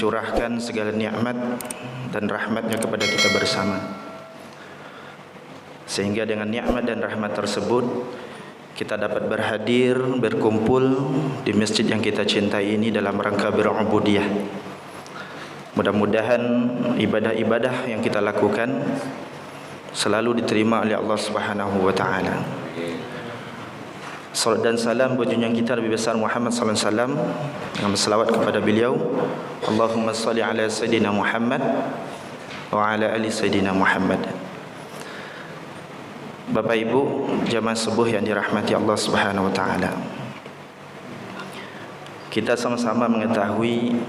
mencurahkan segala nikmat dan rahmatnya kepada kita bersama, sehingga dengan nikmat dan rahmat tersebut kita dapat berhadir, berkumpul di masjid yang kita cintai ini dalam rangka berubudiyah. Mudah-mudahan ibadah-ibadah yang kita lakukan selalu diterima oleh Allah Subhanahu wa taala. Salat dan salam buat junjungan kita Nabi besar Muhammad sallallahu alaihi wasallam, dengan selawat kepada beliau. Allahumma shalli ala sayidina Muhammad wa ala ali sayidina Muhammad. Bapak Ibu jamaah subuh yang dirahmati Allah Subhanahu wa taala, kita sama-sama mengetahui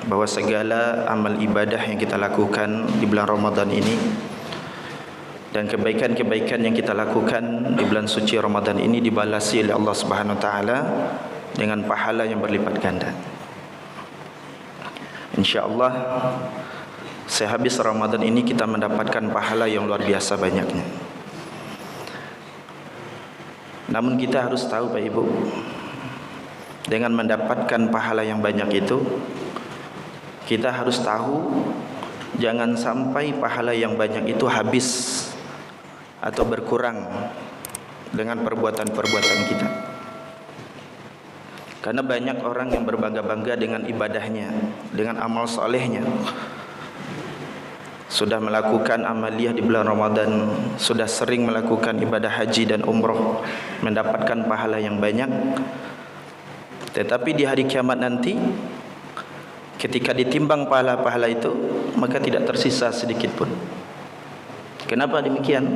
bahwa segala amal ibadah yang kita lakukan di bulan Ramadan ini dan kebaikan-kebaikan yang kita lakukan di bulan suci Ramadan ini dibalasi oleh Allah Subhanahu wa taala dengan pahala yang berlipat ganda. Insyaallah sehabis Ramadan ini kita mendapatkan pahala yang luar biasa banyaknya. Namun kita harus tahu Pak Ibu, dengan mendapatkan pahala yang banyak itu, kita harus tahu jangan sampai pahala yang banyak itu habis atau berkurang dengan perbuatan-perbuatan kita. Karena banyak orang yang berbangga-bangga dengan ibadahnya, dengan amal solehnya. Sudah melakukan amaliyah di bulan Ramadan, sudah sering melakukan ibadah haji dan umroh, mendapatkan pahala yang banyak. Tetapi di hari kiamat nanti, ketika ditimbang pahala-pahala itu, maka tidak tersisa sedikit pun. Kenapa demikian?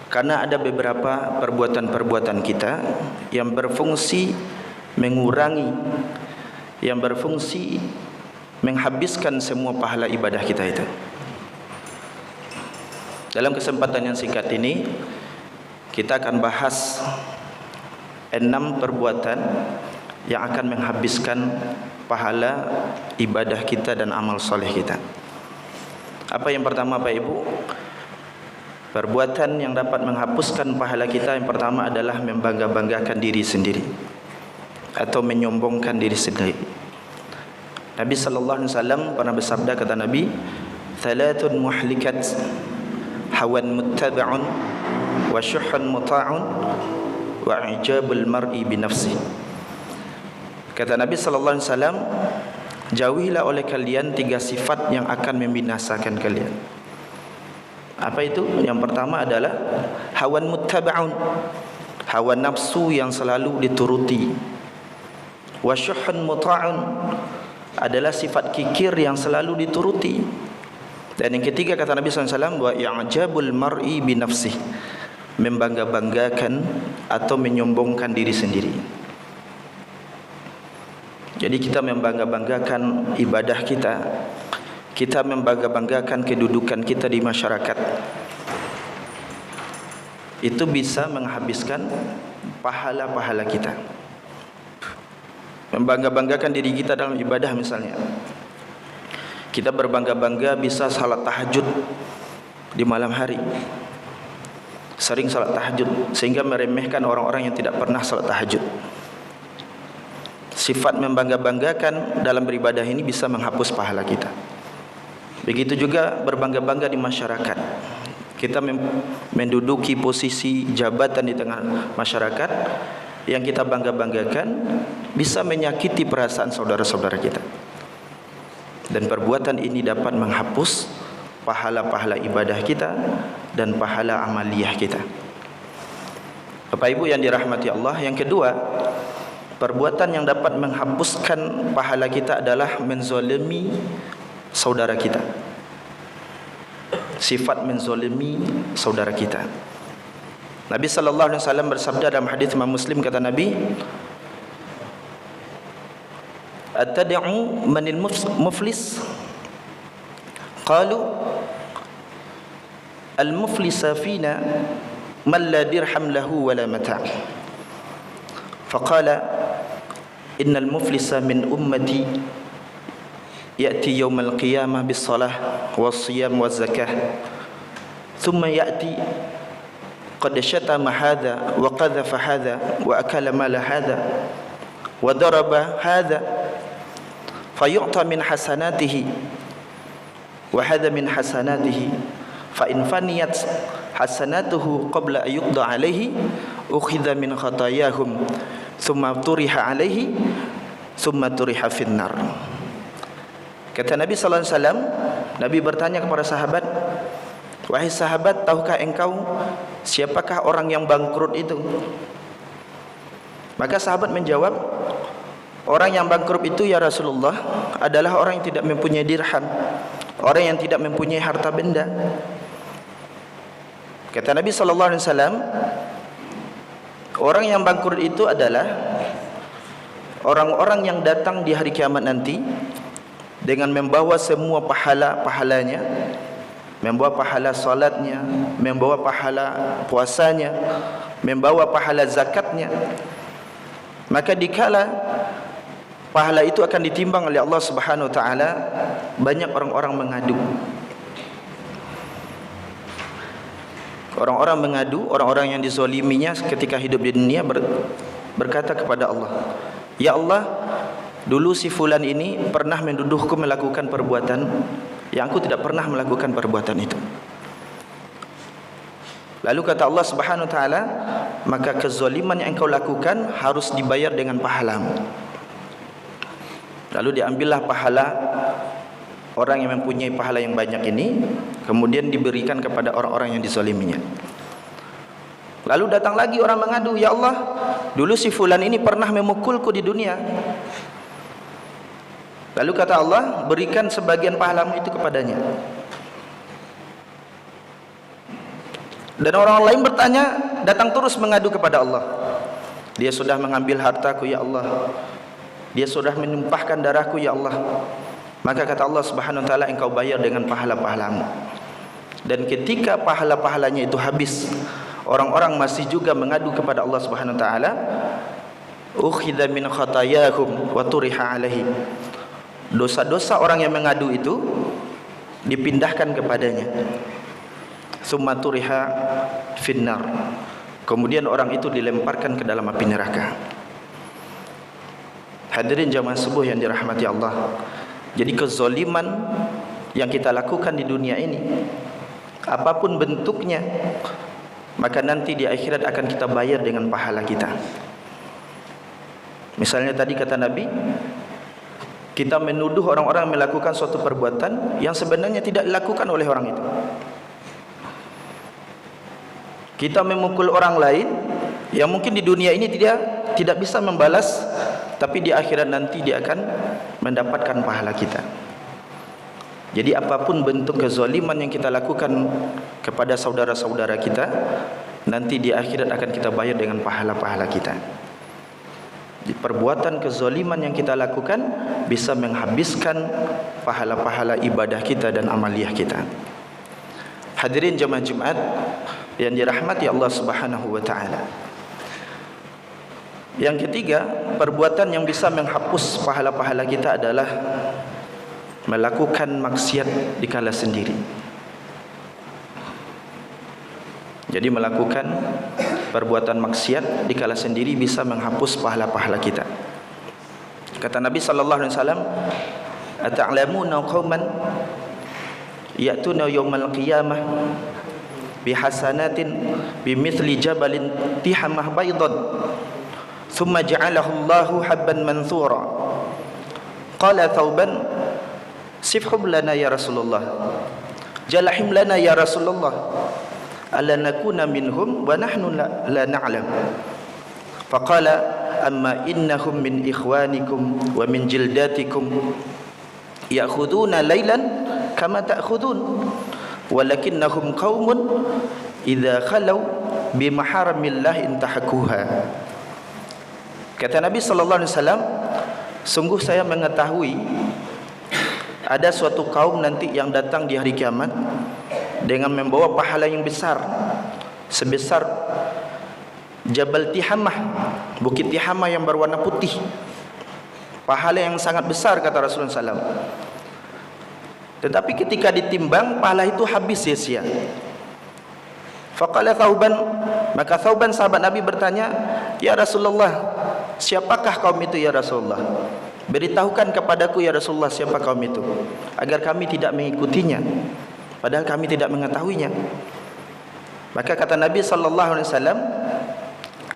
Karena ada beberapa perbuatan-perbuatan kita yang berfungsi mengurangi, yang berfungsi menghabiskan semua pahala ibadah kita itu. Dalam kesempatan yang singkat ini, kita akan bahas 6 perbuatan yang akan menghabiskan pahala ibadah kita dan amal soleh kita. Apa yang pertama Pak Ibu? Perbuatan yang dapat menghapuskan pahala kita yang pertama adalah membangga-banggakan diri sendiri atau menyombongkan diri sendiri. Nabi sallallahu alaihi wasallam pernah bersabda, kata Nabi, "Thalathun muhlikat, hawan muttaba'un, wa syuhhun muta'un, wa ijabul mar'i bi nafsi." Kata Nabi sallallahu alaihi wasallam, jauhilah oleh kalian 3 sifat yang akan membinasakan kalian. Apa itu? Yang pertama adalah hawan muttaba'un, hawa nafsu yang selalu dituruti. Wa syuhhun muta'un, adalah sifat kikir yang selalu dituruti. Dan yang ketiga kata Nabi SAW, wa i'jabul mar'i bi nafsih, membangga-banggakan atau menyombongkan diri sendiri. Jadi kita membangga-banggakan ibadah kita, kita membangga-banggakan kedudukan kita di masyarakat, itu bisa menghabiskan pahala-pahala kita. Membangga-banggakan diri kita dalam ibadah misalnya, kita berbangga-bangga bisa salat tahajud di malam hari, sering salat tahajud, sehingga meremehkan orang-orang yang tidak pernah salat tahajud. Sifat membangga-banggakan dalam beribadah ini bisa menghapus pahala kita. Begitu juga berbangga-bangga di masyarakat. Kita menduduki posisi jabatan di tengah masyarakat, yang kita bangga-banggakan bisa menyakiti perasaan saudara-saudara kita. Dan perbuatan ini dapat menghapus pahala-pahala ibadah kita dan pahala amaliyah kita. Bapak Ibu yang dirahmati Allah, yang kedua, perbuatan yang dapat menghapuskan pahala kita adalah menzalimi saudara kita. Sifat menzalimi saudara kita. Nabi sallallahu alaihi wasallam bersabda dalam hadis Imam Muslim, kata Nabi, "Atad'u manil muflis?" Qalu, "Al-muflisa fina man la dirham lahu wa la mata'." Faqala, "Innal muflisa min ummati ya'ti yawmal qiyamah bis salah was siyam waz zakah, thumma ya'ti qad syatama hadha wa qadhafa hadha wa akala mala hadha wa daraba hadha, fayu'ta min hasanatihi wa hadha min hasanatihi fa in faniyat hasanatuhu qabla an yuqda alaihi ukhidha min khatayahum thumma turiha alaihi thumma turiha finnar. Kata Nabi sallallahu alaihi wasallam, Nabi bertanya kepada sahabat, wahai sahabat, tahukah engkau siapakah orang yang bangkrut itu? Maka sahabat menjawab, orang yang bangkrut itu ya Rasulullah adalah orang yang tidak mempunyai dirham, orang yang tidak mempunyai harta benda. Kata Nabi sallallahu alaihi wasallam, orang yang bangkrut itu adalah orang-orang yang datang di hari kiamat nanti dengan membawa semua pahala-pahalanya, membawa pahala salatnya, membawa pahala puasanya, membawa pahala zakatnya. Maka dikala pahala itu akan ditimbang oleh Allah Subhanahu wa taala, banyak orang-orang mengadu. Orang-orang mengadu, orang-orang yang dizaliminya ketika hidup di dunia berkata kepada Allah, ya Allah, dulu si fulan ini pernah menduduhku melakukan perbuatan yang aku tidak pernah melakukan perbuatan itu. Lalu kata Allah Subhanahu wa taala, maka kezaliman yang engkau lakukan harus dibayar dengan pahalamu. Lalu diambillah pahala orang yang mempunyai pahala yang banyak ini, kemudian diberikan kepada orang-orang yang dizaliminya. Lalu datang lagi orang mengadu, ya Allah, dulu si fulan ini pernah memukulku di dunia. Lalu kata Allah, berikan sebagian pahalamu itu kepadanya. Dan orang lain bertanya, datang terus mengadu kepada Allah, dia sudah mengambil hartaku ya Allah, dia sudah menumpahkan darahku ya Allah. Maka kata Allah Subhanahu wa taala, engkau bayar dengan pahala-pahalamu. Dan ketika pahala-pahalanya itu habis, orang-orang masih juga mengadu kepada Allah Subhanahu wa taala, ukhidha min khatayahum wa turiha alaihi. Dosa-dosa orang yang mengadu itu dipindahkan kepadanya. Summa turiha finnar. Kemudian orang itu dilemparkan ke dalam api neraka. Hadirin jamaah subuh yang dirahmati Allah. Jadi kezaliman yang kita lakukan di dunia ini, apapun bentuknya, maka nanti di akhirat akan kita bayar dengan pahala kita. Misalnya tadi kata Nabi, kita menuduh orang-orang melakukan suatu perbuatan yang sebenarnya tidak dilakukan oleh orang itu. Kita memukul orang lain yang mungkin di dunia ini tidak bisa membalas, tapi di akhirat nanti dia akan mendapatkan pahala kita. Jadi apapun bentuk kezaliman yang kita lakukan kepada saudara-saudara kita, nanti di akhirat akan kita bayar dengan pahala-pahala kita. Di perbuatan kezaliman yang kita lakukan bisa menghabiskan pahala-pahala ibadah kita dan amaliyah kita. Hadirin jemaah Jumat yang dirahmati Allah Subhanahu wa taala. Yang ketiga, perbuatan yang bisa menghapus pahala-pahala kita adalah melakukan maksiat di kala sendiri. Jadi melakukan perbuatan maksiat di kala sendiri bisa menghapus pahala-pahala kita. Kata Nabi sallallahu alaihi wasallam, "Ata'lamuna qauman ya'tuna yaumal qiyamah bihasanatin bimithli jabalin tihamah baydan thumma ja'alahu Allahu habban manthura." Qala Thawban, "Sifhum lana ya Rasulullah." "Jalahim lana ya Rasulullah." "Alla nakuna minhum wa nahnu la na'lam." Faqala, "Amma innahum min ikhwanikum wa min jildatikum ya'khuduna laylan kama ta'khudun walakinnahum qaumun idza khalau bi maharamillah intahakuha." Kata Nabi sallallahu alaihi wasallam, sungguh saya mengetahui ada suatu kaum nanti yang datang di hari kiamat dengan membawa pahala yang besar, sebesar Jabal Tihamah, Bukit Tihamah yang berwarna putih. Pahala yang sangat besar kata Rasulullah SAW. Tetapi ketika ditimbang, pahala itu habis sia-sia. Faqala Thawban, maka Thawban sahabat Nabi bertanya, "Ya Rasulullah, siapakah kaum itu ya Rasulullah?" beritahukan kepadaku ya Rasulullah siapa kaum itu, agar kami tidak mengikutinya padahal kami tidak mengetahuinya. Maka kata Nabi sallallahu alaihi wasallam,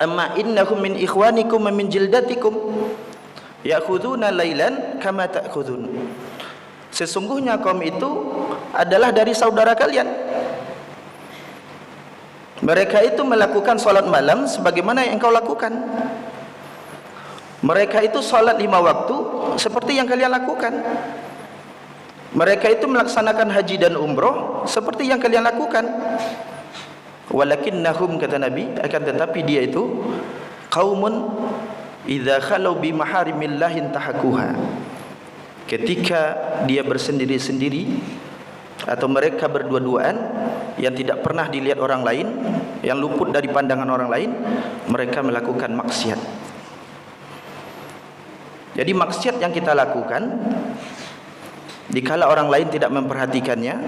amma innahum min ikhwanikum wa min jildatikum ya'khuduna lailan kama ta'khudun. Sesungguhnya kaum itu adalah dari saudara kalian. Mereka itu melakukan salat malam sebagaimana yang engkau lakukan. Mereka itu salat 5 waktu seperti yang kalian lakukan. Mereka itu melaksanakan haji dan umroh seperti yang kalian lakukan. Walakinnahum, kata Nabi, akan tetapi dia itu qaumun idza khalu bi maharimillahi intahakuha. Ketika dia bersendiri-sendiri atau mereka berdua-duaan yang tidak pernah dilihat orang lain, yang luput dari pandangan orang lain, mereka melakukan maksiat. Jadi maksiat yang kita lakukan dikala orang lain tidak memperhatikannya,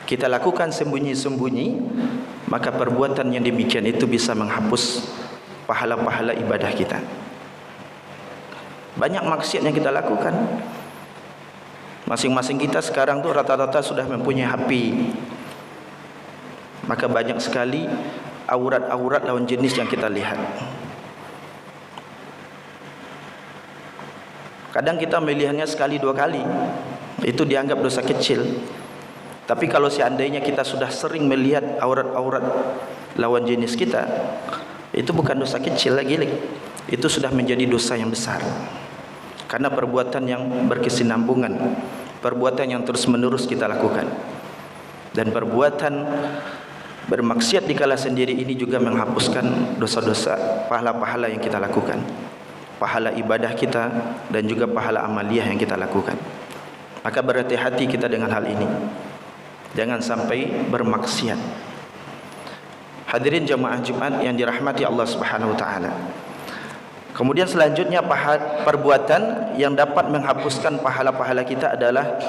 kita lakukan sembunyi-sembunyi, maka perbuatan yang demikian itu bisa menghapus pahala-pahala ibadah kita. Banyak maksiat yang kita lakukan. Masing-masing kita sekarang tuh rata-rata sudah mempunyai HP. Maka banyak sekali aurat-aurat lawan jenis yang kita lihat. Kadang kita melihatnya sekali 2 kali, itu dianggap dosa kecil. Tapi kalau seandainya kita sudah sering melihat aurat-aurat lawan jenis kita, itu bukan dosa kecil lagi, itu sudah menjadi dosa yang besar. Karena perbuatan yang berkesinambungan, perbuatan yang terus-menerus kita lakukan. Dan perbuatan bermaksiat dikala sendiri ini juga menghapuskan dosa-dosa, pahala-pahala yang kita lakukan, pahala ibadah kita dan juga pahala amaliyah yang kita lakukan. Maka berhati-hati kita dengan hal ini, jangan sampai bermaksiat. Hadirin jamaah Jumat yang dirahmati Allah Subhanahu wa taala. Kemudian selanjutnya perbuatan yang dapat menghapuskan pahala-pahala kita adalah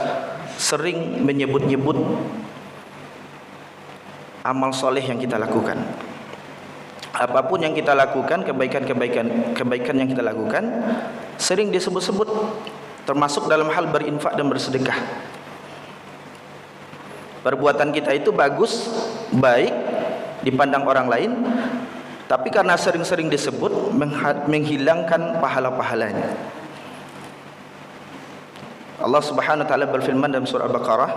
sering menyebut-nyebut amal soleh yang kita lakukan. Apapun yang kita lakukan, kebaikan yang kita lakukan sering disebut-sebut, termasuk dalam hal berinfak dan bersedekah. Perbuatan kita itu bagus, baik dipandang orang lain, tapi karena sering-sering disebut menghilangkan pahala-pahalanya. Allah Subhanahu wa taala berfirman dalam surah Al-Baqarah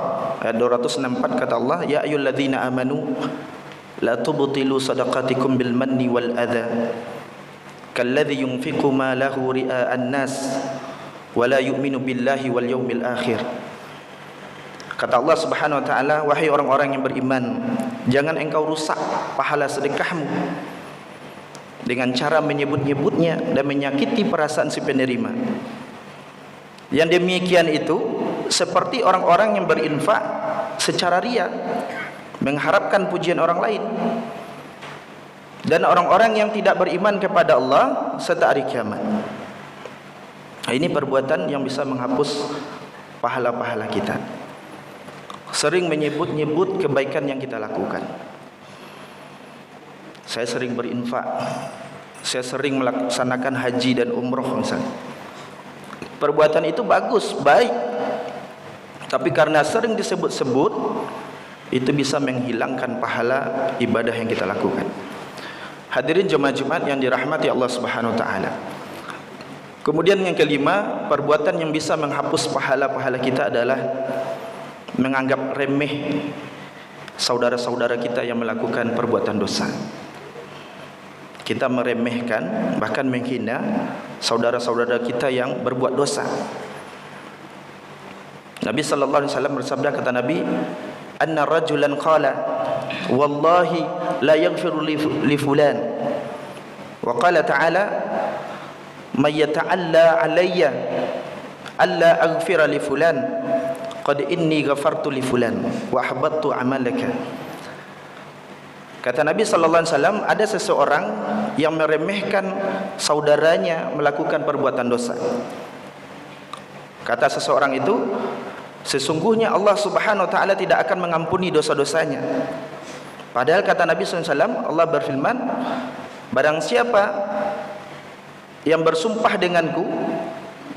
ayat 264, kata Allah, ya ayyuhalladzina amanu la tubtilu sadaqatikum bil manni wal adha kalladzi yunfiqu ma lahu ria'an nas wa la yu'minu billahi wal yawmil akhir. Kata Allah Subhanahu wa taala, wahai orang-orang yang beriman, jangan engkau rusak pahala sedekahmu dengan cara menyebut-nyebutnya dan menyakiti perasaan si penerima. Yang demikian itu seperti orang-orang yang berinfak secara riya, mengharapkan pujian orang lain, dan orang-orang yang tidak beriman kepada Allah serta hari kiamat. Ini perbuatan yang bisa menghapus pahala-pahala kita. Sering menyebut-nyebut kebaikan yang kita lakukan. Saya sering berinfak, saya sering melaksanakan haji dan umroh misalnya. Perbuatan itu bagus, baik, tapi karena sering disebut-sebut, itu bisa menghilangkan pahala ibadah yang kita lakukan. Hadirin jemaah Jumat yang dirahmati Allah Subhanahu wa taala. Kemudian yang kelima, perbuatan yang bisa menghapus pahala-pahala kita adalah menganggap remeh saudara-saudara kita yang melakukan perbuatan dosa. Kita meremehkan, bahkan menghina saudara-saudara kita yang berbuat dosa. Nabi sallallahu alaihi wasallam bersabda, kata Nabi, anna rajulan qala wallahi la yaghfiru li fulan, wa qala ta'ala may yata'alla alayya alla aghfira li fulan qad inni ghafartu li fulan wa ahbattu amalaka. Kata Nabi sallallahu alaihi wasallam, ada seseorang yang meremehkan saudaranya melakukan perbuatan dosa. Kata seseorang itu, sesungguhnya Allah Subhanahu wa taala tidak akan mengampuni dosa-dosanya. Padahal kata Nabi sallallahu alaihi wasallam, Allah berfirman, barang siapa yang bersumpah denganku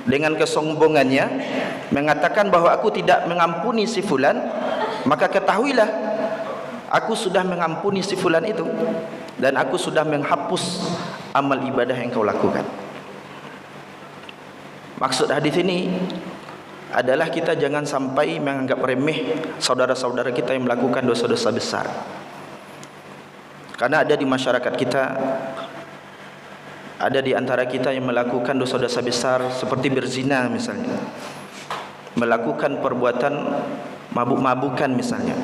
dengan kesombongannya mengatakan bahwa aku tidak mengampuni si fulan, maka ketahuilah aku sudah mengampuni si fulan itu dan aku sudah menghapus amal ibadah yang kau lakukan. Maksud hadis ini adalah kita jangan sampai menganggap remeh saudara-saudara kita yang melakukan dosa-dosa besar. Karena ada di masyarakat kita, ada di antara kita yang melakukan dosa-dosa besar seperti berzina misalnya, melakukan perbuatan mabuk-mabukan misalnya,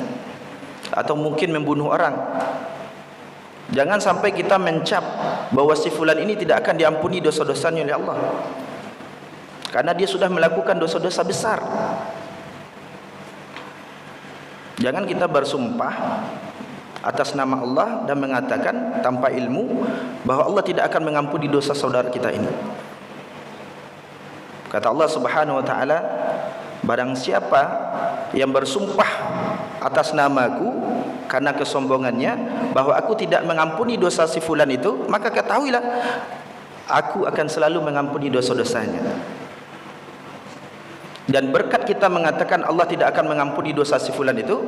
atau mungkin membunuh orang. Jangan sampai kita mencap bahwa si fulan ini tidak akan diampuni dosa-dosanya oleh Allah, karena dia sudah melakukan dosa-dosa besar. Jangan kita bersumpah atas nama Allah dan mengatakan tanpa ilmu bahwa Allah tidak akan mengampuni dosa saudara kita ini. Kata Allah Subhanahu wa taala, barang siapa yang bersumpah atas namaku karena kesombongannya bahwa aku tidak mengampuni dosa si fulan itu, maka ketahuilah aku akan selalu mengampuni dosa-dosanya. Dan berkat kita mengatakan Allah tidak akan mengampuni dosa si fulan itu,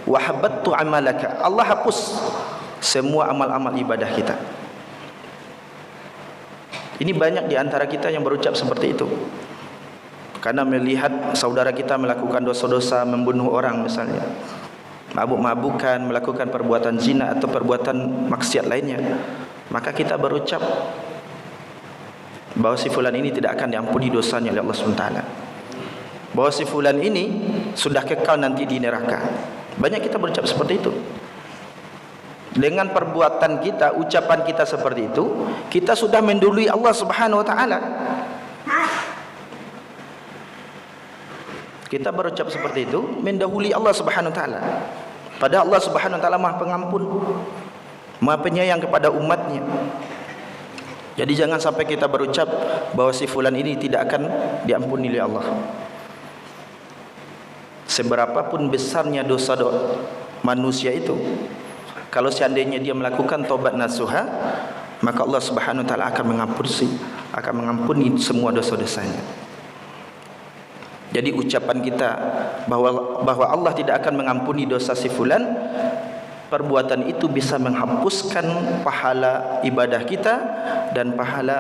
wahabbattu amalaka, Allah hapus semua amal-amal ibadah kita. Ini banyak di antara kita yang berucap seperti itu karena melihat saudara kita melakukan dosa-dosa, membunuh orang misalnya, mabuk-mabukan, melakukan perbuatan zina atau perbuatan maksiat lainnya, maka kita berucap bahwa si fulan ini tidak akan diampuni dosanya oleh Allah SWT, bahwa si fulan ini sudah kekal nanti di neraka. Banyak kita berucap seperti itu. Dengan perbuatan kita, ucapan kita seperti itu, kita sudah mendului Allah Subhanahu wa taala. Kita berucap seperti itu mendahului Allah Subhanahu wa taala. Padahal Allah Subhanahu wa taala Maha Pengampun, Maha Penyayang kepada umatnya. Jadi jangan sampai kita berucap bahwa si fulan ini tidak akan diampuni oleh Allah. Seberapapun besarnya dosa manusia itu, kalau seandainya dia melakukan taubat nasuha, maka Allah Subhanahu wa taala akan mengampuni semua dosa-dosanya. Jadi ucapan kita bahwa Allah tidak akan mengampuni dosa si fulan, perbuatan itu bisa menghapuskan pahala ibadah kita dan pahala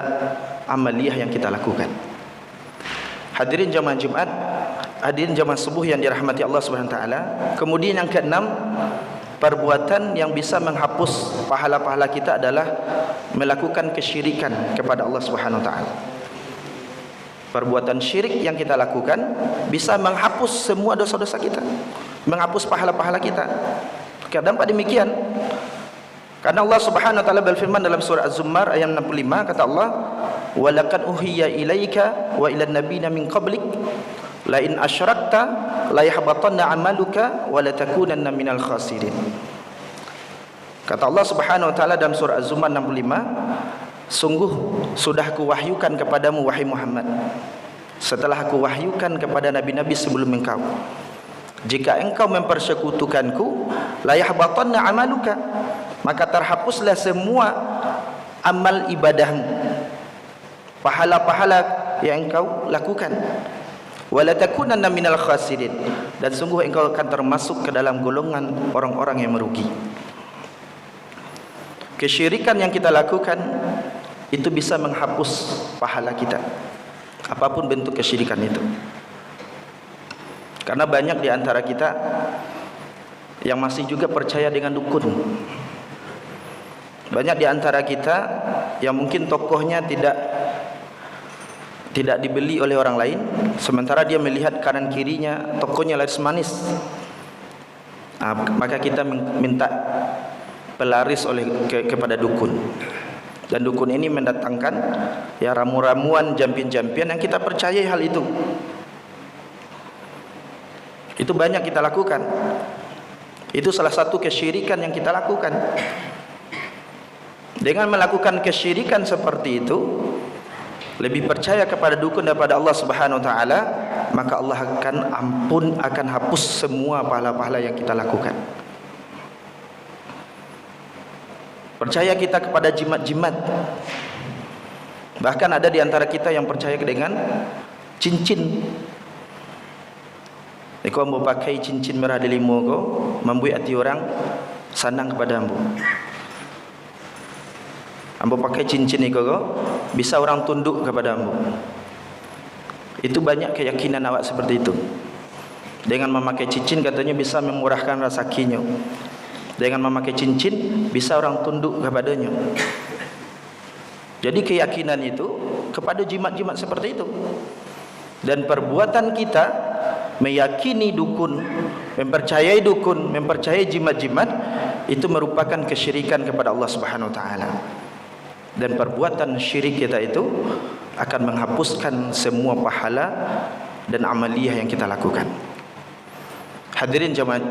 amaliyah yang kita lakukan. Hadirin jamaah Jumat, hadirin jamaah subuh yang dirahmati Allah Subhanahu wa taala. Kemudian yang keenam, perbuatan yang bisa menghapus pahala-pahala kita adalah melakukan kesyirikan kepada Allah Subhanahu wa taala. Perbuatan syirik yang kita lakukan bisa menghapus semua dosa-dosa kita, menghapus pahala-pahala kita. Kenapa demikian? Karena Allah Subhanahu wa taala berfirman dalam surah Az-Zumar ayat 65, kata Allah, "Wa laqad uhiya ilaika wa ilan nabiyina min qablik la in asyrakta la yahbatanna 'amaluka wa la takunanna minal khasirin." Kata Allah Subhanahu wa taala dalam surah Az-Zumar 65, sungguh sudah kuwahyukan kepadamu wahai Muhammad, setelah aku wahyukan kepada nabi-nabi sebelum engkau, jika engkau mempersekutukanku, la yahbatanna 'amaluka, maka terhapuslah semua amal ibadahmu, pahala-pahala yang engkau lakukan. Wala takunanna minal khasirin, dan sungguh engkau akan termasuk ke dalam golongan orang-orang yang merugi. Kesyirikan yang kita lakukan itu bisa menghapus pahala kita, apapun bentuk kesyirikan itu. Karena banyak di antara kita yang masih juga percaya dengan dukun. Banyak di antara kita yang mungkin tokohnya tidak dibeli oleh orang lain, sementara dia melihat kanan kirinya tokohnya laris manis. Maka kita minta pelaris kepada dukun. Dan dukun ini mendatangkan ya ramu-ramuan, jampian-jampian yang kita percayai hal itu. Itu banyak kita lakukan. Itu salah satu kesyirikan yang kita lakukan. Dengan melakukan kesyirikan seperti itu, lebih percaya kepada dukun daripada Allah Subhanahu wa taala, maka Allah akan hapus semua pahala-pahala yang kita lakukan. Percaya kita kepada jimat-jimat. Bahkan ada di antara kita yang percaya dengan cincin. Kau ambo pakai cincin merah delimo kau, membuat hati orang senang kepada ambo. Ambo pakai cincin ni kau, bisa orang tunduk kepada ambo. Itu banyak keyakinan awak seperti itu. Dengan memakai cincin katanya bisa memurahkan rezekinya. Dengan memakai cincin bisa orang tunduk kepadanya. Jadi keyakinan itu kepada jimat-jimat seperti itu. Dan perbuatan kita meyakini dukun, mempercayai dukun, mempercayai jimat-jimat, itu merupakan kesyirikan kepada Allah Subhanahu wa taala. Dan perbuatan syirik kita itu akan menghapuskan semua pahala dan amaliyah yang kita lakukan. Hadirin jemaat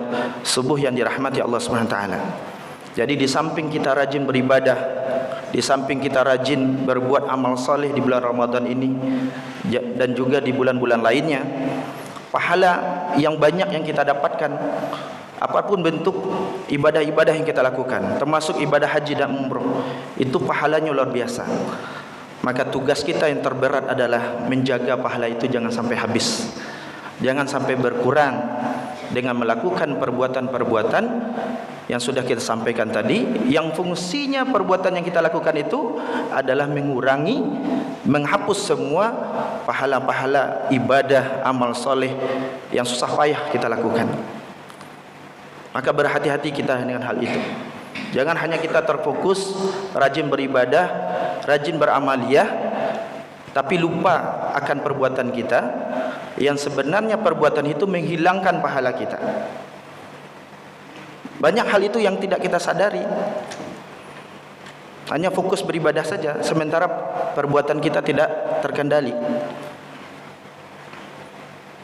subuh yang dirahmati Allah Subhanahu wa taala. Jadi di samping kita rajin beribadah, di samping kita rajin berbuat amal soleh di bulan Ramadan ini dan juga di bulan-bulan lainnya, pahala yang banyak yang kita dapatkan apapun bentuk ibadah-ibadah yang kita lakukan, termasuk ibadah haji dan umroh, itu pahalanya luar biasa. Maka tugas kita yang terberat adalah menjaga pahala itu jangan sampai habis, jangan sampai berkurang dengan melakukan perbuatan-perbuatan yang sudah kita sampaikan tadi, yang fungsinya perbuatan yang kita lakukan itu adalah mengurangi, menghapus semua pahala-pahala ibadah amal soleh yang susah payah kita lakukan. Maka berhati-hati kita dengan hal itu. Jangan hanya kita terfokus rajin beribadah, rajin beramaliyah, tapi lupa akan perbuatan kita yang sebenarnya perbuatan itu menghilangkan pahala kita. Banyak hal itu yang tidak kita sadari. Hanya fokus beribadah saja, sementara perbuatan kita tidak terkendali.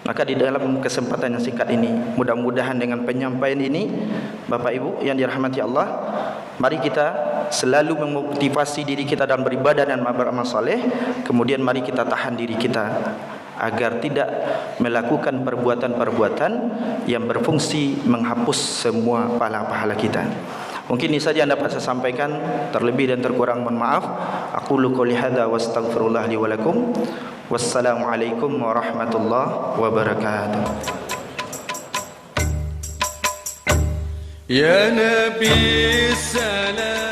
Maka di dalam kesempatan yang singkat ini, mudah-mudahan dengan penyampaian ini, Bapak Ibu yang dirahmati Allah, mari kita selalu memotivasi diri kita dalam beribadah dan beramal saleh. Kemudian mari kita tahan diri kita agar tidak melakukan perbuatan-perbuatan yang berfungsi menghapus semua pahala-pahala kita. Mungkin ini saja yang dapat saya sampaikan. Terlebih dan terkurang mohon maaf. Aqulu qouli hadza wa astaghfirullah li wa lakum. Wassalamualaikum warahmatullahi wabarakatuh. Ya Nabi salam